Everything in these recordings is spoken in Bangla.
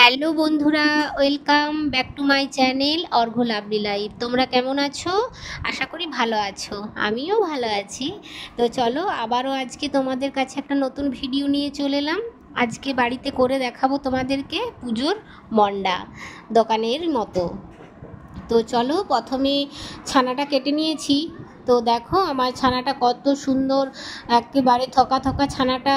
হ্যালো বন্ধুরা, welcome back to my channel Argha lovely life. তোমরা কেমন আছো? আশা করি ভালো আছো, আমিও ভালো আছি। তো চলো আবারও আজকে তোমাদের কাছে একটা নতুন ভিডিও নিয়ে চলে এলাম। আজকে বাড়িতে করে দেখাবো তোমাদেরকে পুজোর মন্ডা দোকানের মতো। তো চলো, প্রথমে ছানাটা কেটে নিয়েছি। তো দেখো আমার ছানাটা কত সুন্দর, একেবারে থকা থকা ছানাটা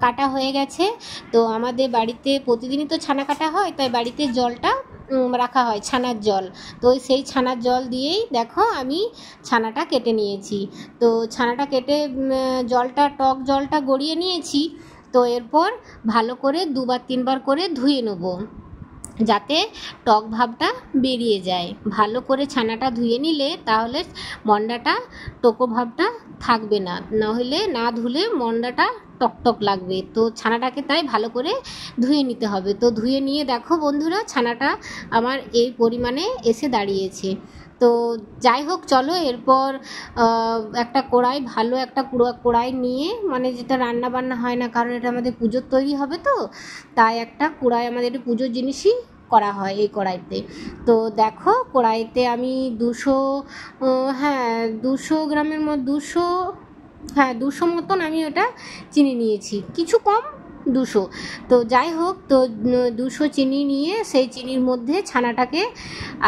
কাটা হয়ে গেছে। তো আমাদের বাড়িতে প্রতিদিনই তো ছানা কাটা হয়, তাই বাড়িতে জলটা রাখা হয়, ছানার জল। তো সেই ছানার জল দিয়েই দেখো আমি ছানাটা কেটে নিয়েছি। তো ছানাটা কেটে জলটা, টক জলটা গড়িয়ে নিয়েছি। তো এরপর ভালো করে দুবার তিনবার করে ধুয়ে নেবো, যাতে টক ভাবটা বেরিয়ে যায়। ভালো করে ছানাটা ধুয়ে নিলে তাহলে মন্ডাটা টোকো ভাবটা থাকবে না, নাহলে না ধুলে মন্ডাটা টকটক লাগবে। তো ছানাটাকে তাই ভালো করে ধুয়ে নিতে হবে। তো ধুয়ে নিয়ে দেখো বন্ধুরা, ছানাটা আমার এই পরিমাণে এসে দাঁড়িয়েছে। তো যাই হোক, চলো এরপর একটা কড়াই, ভালো একটা কড়াই নিয়ে, মানে যেটা রান্না বান্না হয় না, কারণ এটা আমাদের পুজোর তৈরি হবে, তো তাই একটা কড়াই, আমাদের এটা পুজোর জিনিসই করা হয় এই কড়াইতে। তো দেখো কড়াইতে আমি 200 গ্রামের মতো, 200 মতন আমি ওটা চিনি নিয়েছি, কিছু কম 200। তো যাই হোক, তো 200 চিনি নিয়ে সেই চিনির মধ্যে ছানাটাকে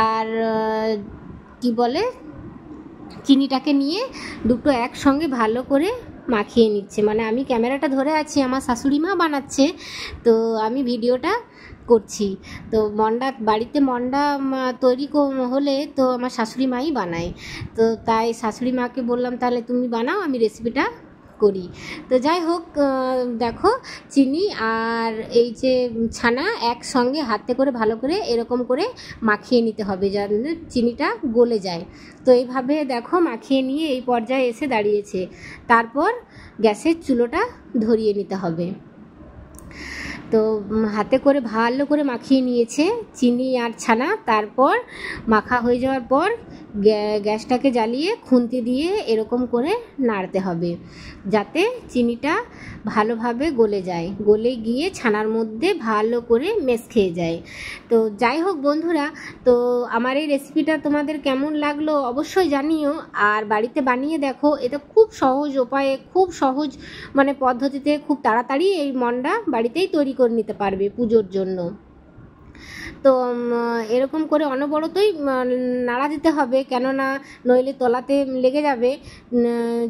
আর কি বলে চিনিটাকে নিয়ে দুটো একসঙ্গে ভালো করে মাখিয়ে নিচ্ছে। মানে আমি ক্যামেরাটা ধরে আছি, আমার শাশুড়ি মা বানাচ্ছে, তো আমি ভিডিওটা করছি। তো বাড়িতে মন্ডা তৈরি হলে তো আমার শাশুড়ি মাই বানায়। তো তাই শাশুড়ি মাকে বললাম, তাহলে তুমি বানাও, আমি রেসিপিটা করি। তো যাই হোক, দেখো চিনি আর এই যে ছানা একসঙ্গে হাতে করে ভালো করে এরকম করে মাখিয়ে নিতে হবে, যেন চিনিটা গলে যায়। তো এইভাবে দেখো মাখিয়ে নিয়ে এই পর্যায়ে এসে দাঁড়িয়েছে। তারপর গ্যাসের চুলোটা ধরিয়ে নিতে হবে। তো হাতে করে ভালো করে মাখিয়ে নিয়েছে চিনি আর ছানা। তারপর মাখা হয়ে যাওয়ার পর গ্যাসটাকে জ্বালিয়ে খুন্তি দিয়ে এরকম করে নাড়তে হবে, যাতে চিনিটা ভালোভাবে গলে যায়, গলে গিয়ে ছানার মধ্যে ভালো করে মেশ খেয়ে যায়। তো যাই হোক বন্ধুরা, তো আমার এই রেসিপিটা তোমাদের কেমন লাগলো অবশ্যই জানিও। আর বাড়িতে বানিয়ে দেখো, এটা খুব সহজ উপায়ে, খুব সহজ মানে পদ্ধতিতে, খুব তাড়াতাড়ি এই মন্ডা বাড়িতেই তৈরি করে নিতে পারবে পুজোর জন্য। তো এরকম করে অনবরতই নাড়া দিতে হবে, কেননা নইলে তলাতে লেগে যাবে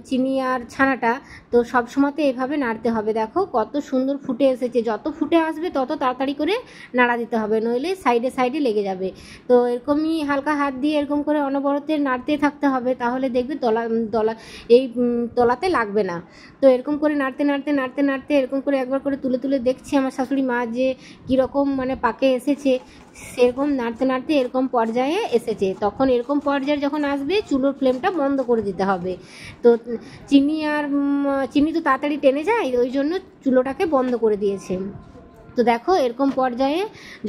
চিনি আর ছানাটা। তো সবসময়তে এভাবে নাড়তে হবে। দেখো কত সুন্দর ফুটে এসেছে, যত ফুটে আসবে তত তাড়াতাড়ি করে নাড়া দিতে হবে, নইলে সাইডে সাইডে লেগে যাবে। তো এরকমই হালকা হাত দিয়ে এরকম করে অনবরতে নাড়তে থাকতে হবে, তাহলে দেখবে এই তলাতে লাগবে না। তো এরকম করে নাড়তে নাড়তে নাড়তে নাড়তে এরকম করে একবার করে তুলে তুলে দেখছি আমার শাশুড়ি মা যে কীরকম মানে পাকে এসেছে। সেরকম নাড়তে নাড়তে এরকম পর্যায়ে এসেছে, তখন এরকম পর্যায়ে যখন আসবে চুলোর ফ্লেমটা বন্ধ করে দিতে হবে। তো চিনি তো তাড়াতাড়ি টেনে যায়, ওই জন্য চুলোটাকে বন্ধ করে দিয়েছে। তো দেখো এরকম পর্যায়ে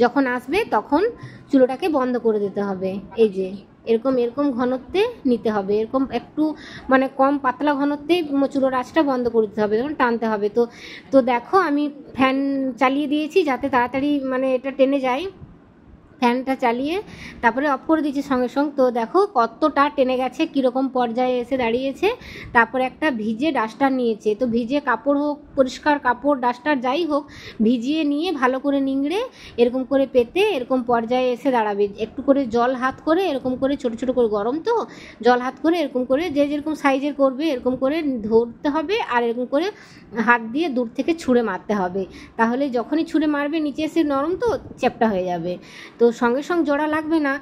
যখন আসবে তখন চুলোটাকে বন্ধ করে দিতে হবে। এই যে এরকম এরকম ঘনত্বে নিতে হবে, এরকম একটু মানে কম পাতলা ঘনত্বে চুলোর আঁচটা বন্ধ করে দিতে হবে, তখন টানতে হবে। তো দেখো আমি ফ্যান চালিয়ে দিয়েছি যাতে তাড়াতাড়ি মানে এটা টেনে যায়। ফ্যানটা চালিয়ে তারপরে অফ করে দিয়েছি সঙ্গে সঙ্গে। তো দেখো কতটা টেনে গেছে, কীরকম পর্যায়ে এসে দাঁড়িয়েছে। তারপরে একটা ভিজে ডাস্টার নিয়েছে, তো ভিজে কাপড় হোক, পরিষ্কার কাপড়, ডাস্টার যাই হোক, ভিজিয়ে নিয়ে ভালো করে নিংড়ে এরকম করে পেতে এরকম পর্যায়ে এসে দাঁড়াবে। একটু করে জল হাত করে এরকম করে ছোটো ছোটো করে, গরম তো, জল হাত করে এরকম করে যে যেরকম সাইজের করবে এরকম করে ধরতে হবে, আর এরকম করে হাত দিয়ে দূর থেকে ছুঁড়ে মারতে হবে। তাহলে যখনই ছুঁড়ে মারবে নিচে এসে নরম তো চ্যাপ্টা হয়ে যাবে। তো সঙ্গে সঙ্গে জোড়া লাগবে না,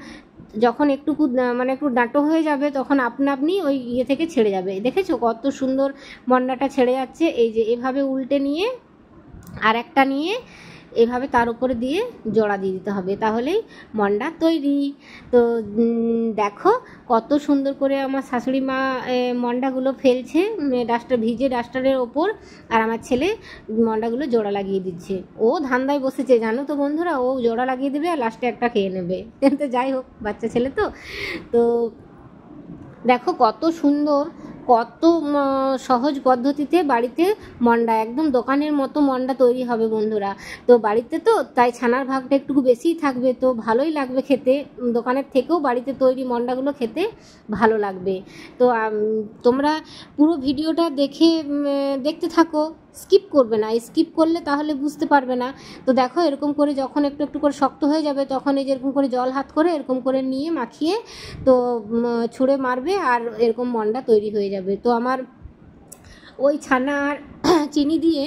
যখন একটুকু মানে একটু ডাঁটো হয়ে যাবে তখন আপনা আপনি ওই ইয়ে থেকে ছেড়ে যাবে। দেখেছো কত সুন্দর মন্ডাটা ছেড়ে যাচ্ছে। এই যে এভাবে উল্টে নিয়ে আর একটা নিয়ে এভাবে তার উপরে দিয়ে জোড়া দিয়ে দিতে হবে, তাহলেই মন্ডা তৈরি। তো দেখো কত সুন্দর করে আমার শাশুড়ি মা মন্ডাগুলো ফেলছে ভিজে ডাস্টারের ওপর, আর আমার ছেলে মন্ডাগুলো জোড়া লাগিয়ে দিচ্ছে। ও ধান্দায় বসেছে জানো তো বন্ধুরা, ও জোড়া লাগিয়ে দেবে আর লাস্টে একটা খেয়ে নেবে। তো যাই হোক, বাচ্চা ছেলে তো। তো দেখো কত সুন্দর কত সহজ পদ্ধতিতে বাড়িতে মন্ডা, একদম দোকানের মতো মন্ডা তৈরি হবে বন্ধুরা। তো বাড়িতে তো তাই ছানার ভাগটা একটু বেশিই থাকবে, তো ভালোই লাগবে খেতে, দোকানের থেকেও বাড়িতে তৈরি মন্ডাগুলো খেতে ভালো লাগবে। তো তোমরা পুরো ভিডিওটা দেখতে থাকো, স্কিপ করবে না, স্কিপ করলে তাহলে বুঝতে পারবে না। তো দেখো এরকম করে যখন একটু একটু করে শক্ত হয়ে যাবে তখন এই যেরকম করে জল হাত করে এরকম করে নিয়ে মাখিয়ে তো ছুঁড়ে মারবে আর এরকম মন্ডা তৈরি হয়ে যাবে। তো আমার ওই ছানা আর চিনি দিয়ে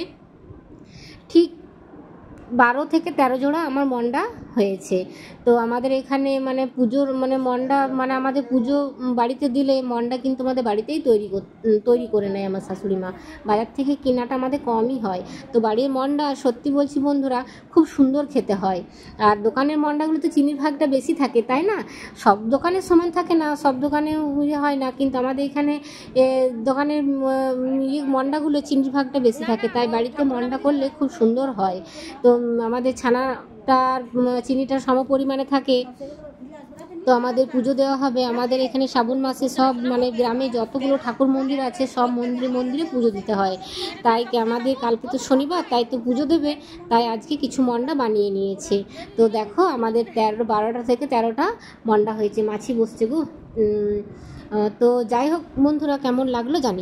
ঠিক 12 থেকে 13 জোড়া আমার মন্ডা হয়েছে। তো আমাদের এখানে মানে পুজোর মানে মন্ডা মানে আমাদের পুজো বাড়িতে দিলে মন্ডা কিন্তু আমাদের বাড়িতেই তৈরি করে নেয় আমার শাশুড়ি মা, বাজার থেকে কেনাটা আমাদের কমই হয়। তো বাড়ির মন্ডা সত্যি বলছি বন্ধুরা খুব সুন্দর খেতে হয়। আর দোকানের মন্ডাগুলোতে চিনির ভাগটা বেশি থাকে, তাই না? সব দোকানে সমান থাকে না, সব দোকানে হয় না, কিন্তু আমাদের এখানে দোকানের মন্ডাগুলো চিনির ভাগটা বেশি থাকে, তাই বাড়িতে মন্ডা করলে খুব সুন্দর হয়। তো আমাদের ছানাটার চিনিটা সম পরিমাণে থাকে। তো আমাদের পুজো দেওয়া হবে, আমাদের এখানে শ্রাবণ মাসে সব মানে গ্রামে যতগুলো ঠাকুর মন্দির আছে সব মন্দিরে পুজো দিতে হয়। তাই আমাদের কালকে তো শনিবার, তাই তো পুজো দেবে, তাই আজকে কিছু মন্ডা বানিয়ে নিয়েছে। তো দেখো আমাদের 12টা থেকে 13টা মন্ডা হয়েছে, মাছি বসছে গো। তো যাই হোক বন্ধুরা, কেমন লাগলো জানি।